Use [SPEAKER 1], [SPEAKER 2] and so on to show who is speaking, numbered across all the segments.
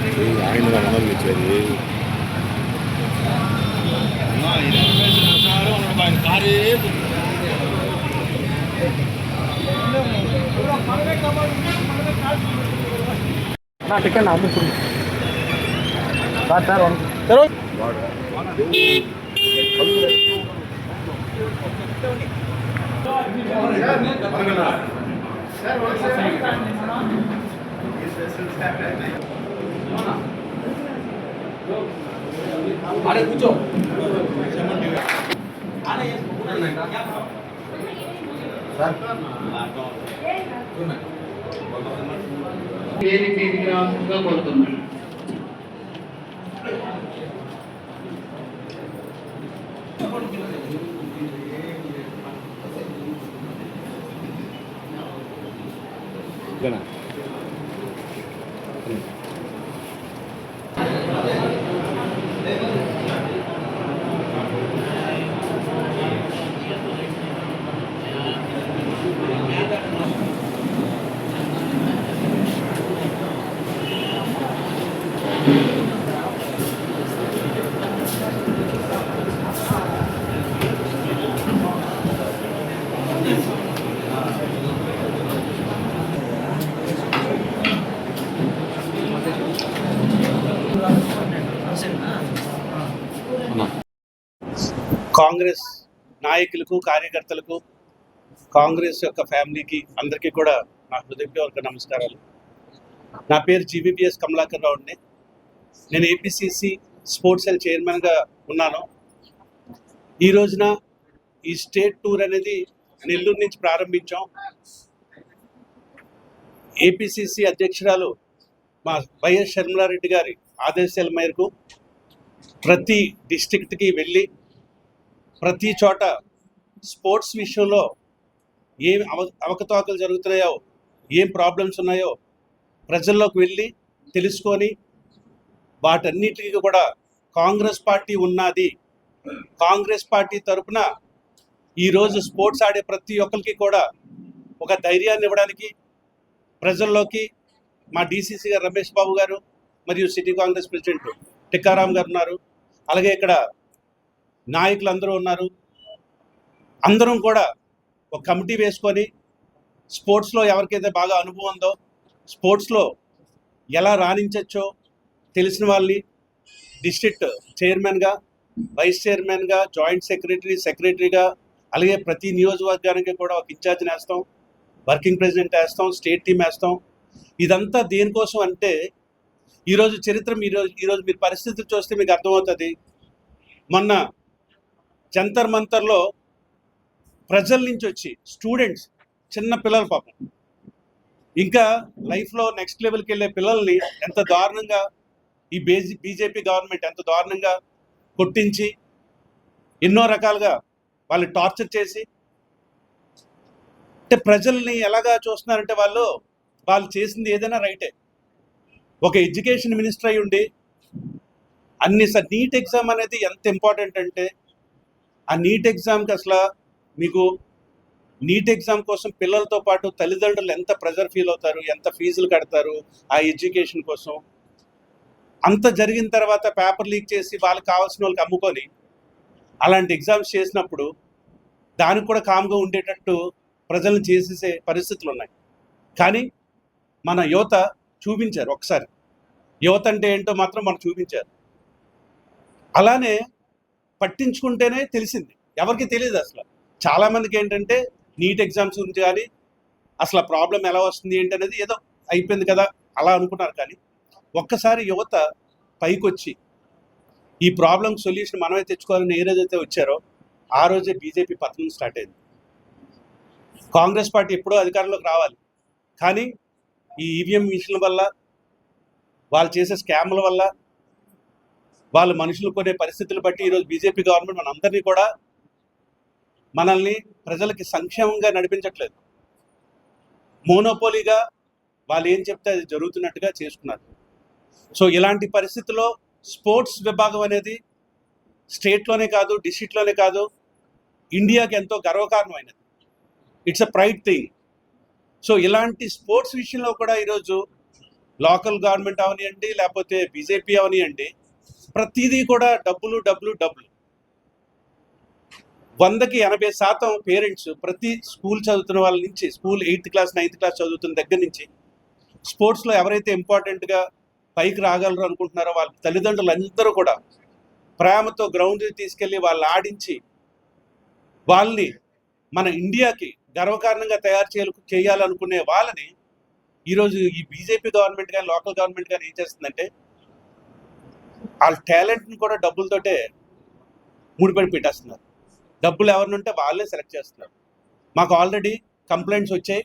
[SPEAKER 1] ఆయన రంగం ఇచ్చేది
[SPEAKER 2] టికెట్ సార్ సార్
[SPEAKER 3] అరే కూర్చో
[SPEAKER 4] కోరుతున్నాను.
[SPEAKER 3] కాంగ్రెస్ నాయకులకు కార్యకర్తలకు కాంగ్రెస్ యొక్క ఫ్యామిలీకి అందరికీ కూడా నా హృదయపూర్వక నమస్కారాలు. నా పేరు జీబీపీఎస్ కమలాకర్ రావుని. నేను ఏపీసీసీ స్పోర్ట్స్ సెల్ చైర్మన్గా ఉన్నాను. ఈ రోజున ఈ స్టేట్ టూర్ అనేది నెల్లూరు నుంచి ప్రారంభించాం. ఏపీసీసీ అధ్యక్షురాలు మా వైఎస్ షర్మిలారెడ్డి గారి ఆదేశాల మేరకు ప్రతి డిస్ట్రిక్ట్కి వెళ్ళి ప్రతి చోట స్పోర్ట్స్ విషయంలో ఏం అవకతవకలు జరుగుతున్నాయో, ఏం ప్రాబ్లమ్స్ ఉన్నాయో ప్రజల్లోకి వెళ్ళి తెలుసుకొని వాటన్నిటికీ కూడా కాంగ్రెస్ పార్టీ ఉన్నది, కాంగ్రెస్ పార్టీ తరఫున ఈరోజు స్పోర్ట్స్ ఆడే ప్రతి ఒక్కరికి కూడా ఒక ధైర్యాన్ని ఇవ్వడానికి ప్రజల్లోకి మా డీసీసీ గారు రమేష్ బాబు గారు మరియు సిటీ కాంగ్రెస్ ప్రెసిడెంట్ టిక్కారాం గారు ఉన్నారు. అలాగే ఇక్కడ నాయకులు అందరూ ఉన్నారు. అందరం కూడా ఒక కమిటీ వేసుకొని స్పోర్ట్స్లో ఎవరికైతే బాగా అనుభవం ఉందో, స్పోర్ట్స్లో ఎలా రాణించవచ్చో తెలిసిన వాళ్ళని డిస్ట్రిక్ట్ చైర్మన్గా, వైస్ చైర్మన్గా, జాయింట్ సెక్రటరీగా, అలాగే ప్రతి నియోజకవర్గానికి కూడా ఒక ఇన్ఛార్జ్ని వేస్తాం, వర్కింగ్ ప్రెసిడెంట్ వేస్తాం, స్టేట్ టీం వేస్తాం. ఇదంతా దేనికోసం అంటే ఈరోజు చరిత్ర ఈరోజు మీరు పరిస్థితులు చూస్తే మీకు అర్థమవుతుంది. మొన్న జంతర్ మంతర్లో ప్రజల నుంచి వచ్చి స్టూడెంట్స్, చిన్న పిల్లల పాపం, ఇంకా లైఫ్లో నెక్స్ట్ లెవెల్కి వెళ్ళే పిల్లల్ని ఎంత దారుణంగా ఈ బీజేపీ గవర్నమెంట్ ఎంత దారుణంగా కొట్టించి ఎన్నో రకాలుగా వాళ్ళు టార్చర్ చేసి, అంటే ప్రజల్ని ఎలాగా చూస్తున్నారంటే వాళ్ళు చేసింది ఏదైనా రైటే. ఒక ఎడ్యుకేషన్ మినిస్టర్ అయి ఉండి నీట్ ఎగ్జామ్ అనేది ఎంత ఇంపార్టెంట్ అంటే ఆ నీట్ ఎగ్జామ్కి అసలు మీకు నీట్ ఎగ్జామ్ కోసం పిల్లలతో పాటు తల్లిదండ్రులు ఎంత ప్రెజర్ ఫీల్ అవుతారు, ఎంత ఫీజులు కడతారు ఆ ఎడ్యుకేషన్ కోసం. అంత జరిగిన తర్వాత పేపర్ లీక్ చేసి వాళ్ళకి కావాల్సిన వాళ్ళకి అమ్ముకొని అలాంటి ఎగ్జామ్స్ చేసినప్పుడు దానికి కూడా కామ్గా ఉండేటట్టు ప్రజలను చేసేసే పరిస్థితులు ఉన్నాయి. కానీ మన యువత చూపించారు, ఒకసారి యువత అంటే ఏంటో మాత్రం మనం చూపించారు. అలానే పట్టించుకుంటేనే తెలిసింది, ఎవరికి తెలియదు అసలు. చాలామందికి ఏంటంటే నీట్ ఎగ్జామ్స్ గురించి కానీ అసలు ప్రాబ్లం ఎలా వస్తుంది ఏంటి అనేది ఏదో అయిపోయింది కదా అలా అనుకున్నారు. కానీ ఒక్కసారి యువత పైకొచ్చి ఈ ప్రాబ్లం సొల్యూషన్ మనమే తెచ్చుకోవాలని ఏ రోజైతే వచ్చారో ఆ రోజే బీజేపీ పతనం స్టార్ట్ అయింది. కాంగ్రెస్ పార్టీ ఎప్పుడో అధికారంలోకి రావాలి, కానీ ఈ ఈవీఎం మిషన్ల వల్ల, వాళ్ళు చేసే స్కామ్ల వల్ల, వాళ్ళు మనుషులు కొనే పరిస్థితులు బట్టి ఈరోజు బీజేపీ గవర్నమెంట్ మనందరినీ కూడా మనల్ని ప్రజలకి సంక్షేమంగా నడిపించట్లేదు. మోనోపోలీగా వాళ్ళు ఏం చెప్తే అది జరుగుతున్నట్టుగా చేసుకున్నారు. సో ఇలాంటి పరిస్థితుల్లో స్పోర్ట్స్ విభాగం అనేది స్టేట్లోనే కాదు, డిస్ట్రిక్ట్లోనే కాదు, ఇండియాకి ఎంతో గర్వకారణమైనది. It's a pride thing. So ఇలాంటి స్పోర్ట్స్ విషయంలో కూడా ఈరోజు లోకల్ గవర్నమెంట్ అవనియండి, లేకపోతే బీజేపీ అవనియండి, ప్రతిదీ కూడా డబ్బులు డబ్బులు డబ్బులు. 100కి 80% పేరెంట్స్ ప్రతి స్కూల్ చదువుతున్న వాళ్ళ నుంచి, school 8th class 9th class చదువుతున్న దగ్గర నుంచి స్పోర్ట్స్లో ఎవరైతే ఇంపార్టెంట్గా పైకి రాగలరు అనుకుంటున్నారో వాళ్ళ తల్లిదండ్రులందరూ కూడా ప్రేమతో గ్రౌండ్కి తీసుకెళ్ళి వాళ్ళు ఆడించి వాళ్ళని మన ఇండియాకి గర్వకారణంగా తయారు చేయాలనుకునే వాళ్ళని ఈరోజు ఈ బీజేపీ గవర్నమెంట్ కానీ లోకల్ గవర్నమెంట్ కానీ ఏం చేస్తుందంటే వాళ్ళ టాలెంట్ని కూడా డబ్బులతోటే ముడిపడి పెట్టేస్తున్నారు. డబ్బులు ఎవరిని ఉంటే వాళ్ళే సెలెక్ట్ చేస్తున్నారు. మాకు ఆల్రెడీ కంప్లైంట్స్ వచ్చాయి,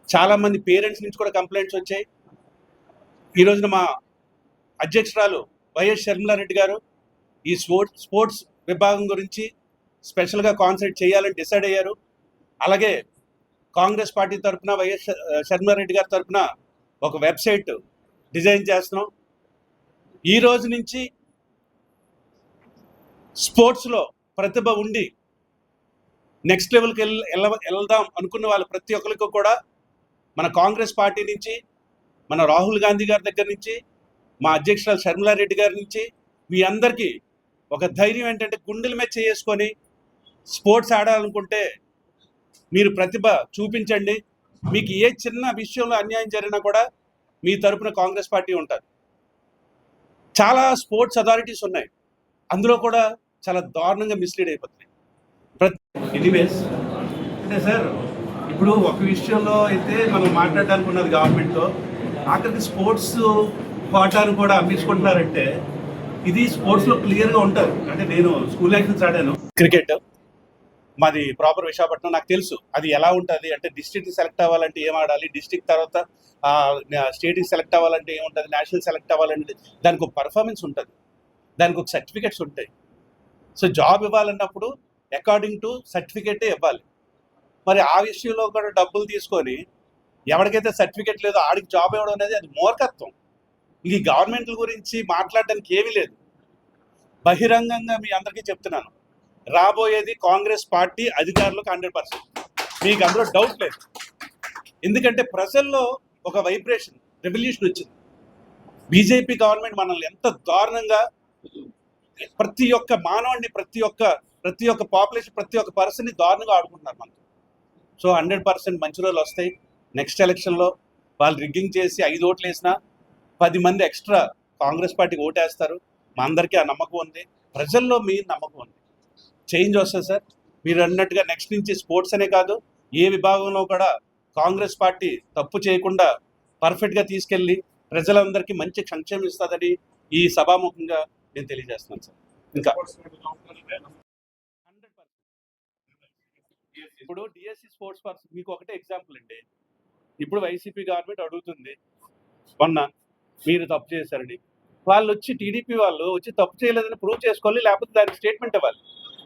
[SPEAKER 3] చాలామంది పేరెంట్స్ నుంచి కూడా కంప్లైంట్స్ వచ్చాయి. ఈ రోజున మా అధ్యక్షురాలు వైఎస్ షర్మిలారెడ్డి గారు ఈ స్పోర్ట్స్ విభాగం గురించి స్పెషల్గా కాన్సన్ట్రేట్ చేయాలని డిసైడ్ అయ్యారు. అలాగే కాంగ్రెస్ పార్టీ తరఫున వైఎస్ షర్మిలారెడ్డి గారి తరఫున ఒక వెబ్సైట్ డిజైన్ చేస్తున్నాం. ఈ రోజు నుంచి స్పోర్ట్స్లో ప్రతిభ ఉండి నెక్స్ట్ లెవెల్కి వెళ్దాం అనుకున్న వాళ్ళు ప్రతి ఒక్కరికి కూడా మన కాంగ్రెస్ పార్టీ నుంచి, మన రాహుల్ గాంధీ గారి దగ్గర నుంచి, మా అధ్యక్షురాలు షర్మిలారెడ్డి గారి నుంచి మీ అందరికీ ఒక ధైర్యం ఏంటంటే గుండెల మీద చేసుకొని స్పోర్ట్స్ ఆడాలనుకుంటే మీరు ప్రతిభ చూపించండి. మీకు ఏ చిన్న విషయంలో అన్యాయం జరిగినా కూడా మీ తరపున కాంగ్రెస్ పార్టీ ఉంటుంది. చాలా స్పోర్ట్స్ అథారిటీస్ ఉన్నాయి, అందులో కూడా చాలా దారుణంగా మిస్లీడ్ అయిపోతున్నాయి. ఎనీవేస్ అంటే సార్, ఇప్పుడు ఒక విషయంలో అయితే మనం మాట్లాడడానికి ఉన్నది గవర్నమెంట్తో, ఆఖరికి స్పోర్ట్స్ కోటాను కూడా అమ్మించుకుంటున్నారంటే ఇది స్పోర్ట్స్లో క్లియర్గా ఉంటుంది. అంటే నేను స్కూల్ లైసెన్స్ ఆడాను, క్రికెట్ మాది ప్రాపర్ విశాఖపట్నం, నాకు తెలుసు అది ఎలా ఉంటుంది. అంటే డిస్ట్రిక్ట్కి సెలెక్ట్ అవ్వాలంటే ఏం ఆడాలి, డిస్ట్రిక్ట్ తర్వాత స్టేట్కి సెలెక్ట్ అవ్వాలంటే ఏముంటుంది, నేషనల్ సెలెక్ట్ అవ్వాలంటే దానికి ఒక పర్ఫార్మెన్స్ ఉంటుంది, దానికి ఒక సర్టిఫికెట్స్ ఉంటాయి. సో జాబ్ ఇవ్వాలన్నప్పుడు అకార్డింగ్ టు సర్టిఫికేటే ఇవ్వాలి. మరి ఆ విషయంలో కూడా డబ్బులు తీసుకొని ఎవరికైతే సర్టిఫికేట్ లేదో ఆడికి జాబ్ ఇవ్వడం అనేది అది మూర్ఖత్వం. ఈ గవర్నమెంట్ల గురించి మాట్లాడడానికి ఏమీ లేదు. బహిరంగంగా మీ అందరికీ చెప్తున్నాను, రాబోయేది కాంగ్రెస్ పార్టీ అధికారులకు 100%, మీకు అందులో డౌట్ లేదు. ఎందుకంటే ప్రజల్లో ఒక వైబ్రేషన్, రెవల్యూషన్ వచ్చింది. బీజేపీ గవర్నమెంట్ మనల్ని ఎంత దారుణంగా ప్రతి ఒక్క మానవుడిని, ప్రతి ఒక్క పాపులేషన్, ప్రతి ఒక్క పర్సన్ని దారుణంగా ఆడుకుంటున్నారు మనకు. సో 100% మంచి రోజులు వస్తాయి. నెక్స్ట్ ఎలక్షన్లో వాళ్ళు రిగ్గింగ్ చేసి 5 ఓట్లు వేసినా 10 మంది ఎక్స్ట్రా కాంగ్రెస్ పార్టీకి ఓటేస్తారు. మా అందరికీ ఆ నమ్మకం ఉంది, ప్రజల్లో మీ నమ్మకం ఉంది. చేంజ్ వస్తుంది సార్. మీరు అన్నట్టుగా నెక్స్ట్ నుంచి స్పోర్ట్స్ అనే కాదు, ఏ విభాగంలో కూడా కాంగ్రెస్ పార్టీ తప్పు చేయకుండా పర్ఫెక్ట్గా తీసుకెళ్ళి ప్రజలందరికీ మంచి సంక్షేమం ఇస్తుందని ఈ సభాముఖంగా నేను తెలియజేస్తున్నాను సార్. ఇంకా 100% ఇప్పుడు డిఎస్సి స్పోర్ట్స్ పర్సన్ మీకు ఒకటే ఎగ్జాంపుల్ అండి. ఇప్పుడు వైసీపీ గవర్నమెంట్ అడుగుతుంది, మొన్న మీరు తప్పు చేశారని, వాళ్ళు వచ్చి టీడీపీ వాళ్ళు వచ్చి తప్పు చేయలేదని ప్రూవ్ చేసుకోవాలి, లేకపోతే దానికి స్టేట్మెంట్ ఇవ్వాలి.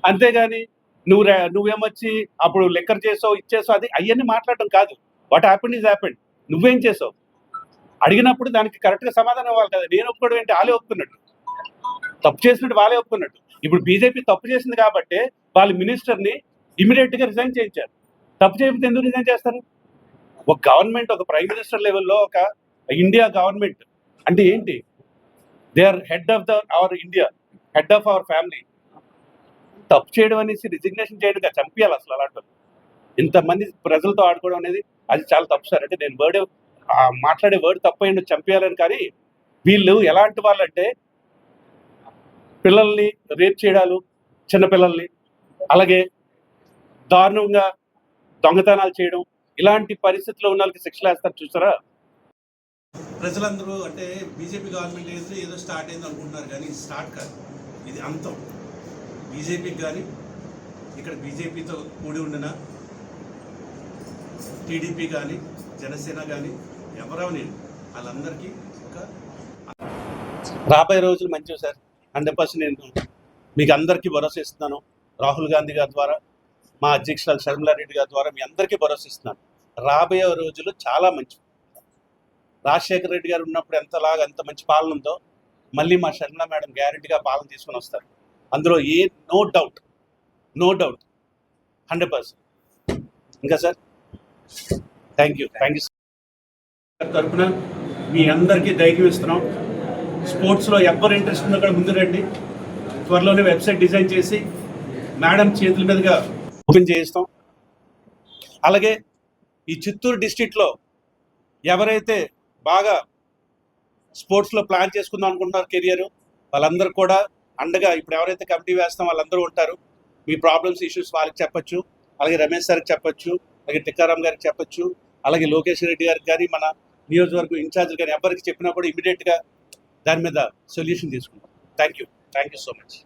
[SPEAKER 3] అంతేగాని నువ్వేమొచ్చి అప్పుడు లెక్కర్ చేసావు, ఇచ్చేసావు, అది అవన్నీ మాట్లాడటం కాదు. What happened is happened. నువ్వేం చేసావు అడిగినప్పుడు దానికి కరెక్ట్గా సమాధానం ఇవ్వాలి కదా. నేను ఒప్పుకోవడం ఏంటి, వాళ్ళే ఒప్పుకున్నట్టు, తప్పు చేసినట్టు వాళ్ళే ఒప్పుకున్నట్టు. ఇప్పుడు బీజేపీ తప్పు చేసింది కాబట్టి వాళ్ళ మినిస్టర్ని ఇమీడియట్గా రిజైన్ చేయించారు. తప్పు చేయకపోతే ఎందుకు రిజైన్ చేస్తారు? ఒక గవర్నమెంట్, ఒక ప్రైమ్ మినిస్టర్ లెవెల్లో ఒక ఇండియా గవర్నమెంట్ అంటే ఏంటి? They are head of our India, head of our family. తప్పు చేయడం అనేసి రిజిగ్నేషన్ చేయడం, చంపేయాలి అసలు. అలాంటి ఇంతమంది ప్రజలతో ఆడుకోవడం అనేది అది చాలా తప్పు సార్. అంటే నేను మాట్లాడే వర్డ్ తప్పు అయ్యింది, చంపేయాలని. కానీ వీళ్ళు ఎలాంటి వాళ్ళంటే పిల్లల్ని రేప్ చేయడాలు, చిన్నపిల్లల్ని, అలాగే దారుణంగా దొంగతనాలు చేయడం, ఇలాంటి పరిస్థితుల్లో ఉన్న వాళ్ళకి శిక్షలు వేస్తారు చూసారా. ప్రజలందరూ అంటే బీజేపీ గవర్నమెంట్ ఏదో స్టార్ట్ అయింది అనుకుంటున్నారు, కానీ ఇది స్టార్ట్ కాదు, ఇది అంతం. బీజేపీకి కానీ ఇక్కడ బీజేపీతో కూడి ఉండిన టీడీపీ కానీ జనసేన కానీ ఎవరవని వాళ్ళందరికీ ఒక రాబోయే రోజులు మంచివి సార్. 100% నేను మీకు అందరికీ భరోసా ఇస్తున్నాను. రాహుల్ గాంధీ గారి ద్వారా, మా అధ్యక్షురాలు షర్మిలారెడ్డి గారి ద్వారా మీ అందరికీ భరోసా ఇస్తున్నాను. రాబోయే రోజులు చాలా మంచివి. రాజశేఖర రెడ్డి గారు ఉన్నప్పుడు ఎంత మంచి పాలన ఉందో మళ్ళీ మా షర్మిలా మేడం గ్యారెంటీగా పాలన తీసుకొని వస్తారు. అందులో నో డౌట్ 100%. ఇంకా సార్ థ్యాంక్ యూ తరఫున మీ అందరికీ ధైర్యం ఇస్తున్నాం. స్పోర్ట్స్లో ఎవరు ఇంట్రెస్ట్ ఉందో కూడా ముందు రండి. త్వరలోనే వెబ్సైట్ డిజైన్ చేసి మేడం చేతుల మీదుగా ఓపెన్ చేయిస్తాం. అలాగే ఈ చిత్తూరు డిస్ట్రిక్ట్లో ఎవరైతే బాగా స్పోర్ట్స్లో ప్లాన్ చేసుకుందాం అనుకుంటున్నారు కెరియర్, వాళ్ళందరూ కూడా అండగా ఇప్పుడు ఎవరైతే కమిటీ వేస్తాం వాళ్ళందరూ ఉంటారు. మీ ప్రాబ్లమ్స్ ఇష్యూస్ వాళ్ళకి చెప్పొచ్చు, అలాగే రమేష్ సార్కి చెప్పొచ్చు, అలాగే టిక్కారాం గారికి చెప్పొచ్చు, అలాగే లోకేష్ రెడ్డి గారికి కానీ మన నియోజకవర్గం ఇన్ఛార్జ్ కానీ ఎవరికి చెప్పినా కూడా ఇమీడియట్గా దాని మీద సొల్యూషన్ తీసుకుంటాం. Thank you so much.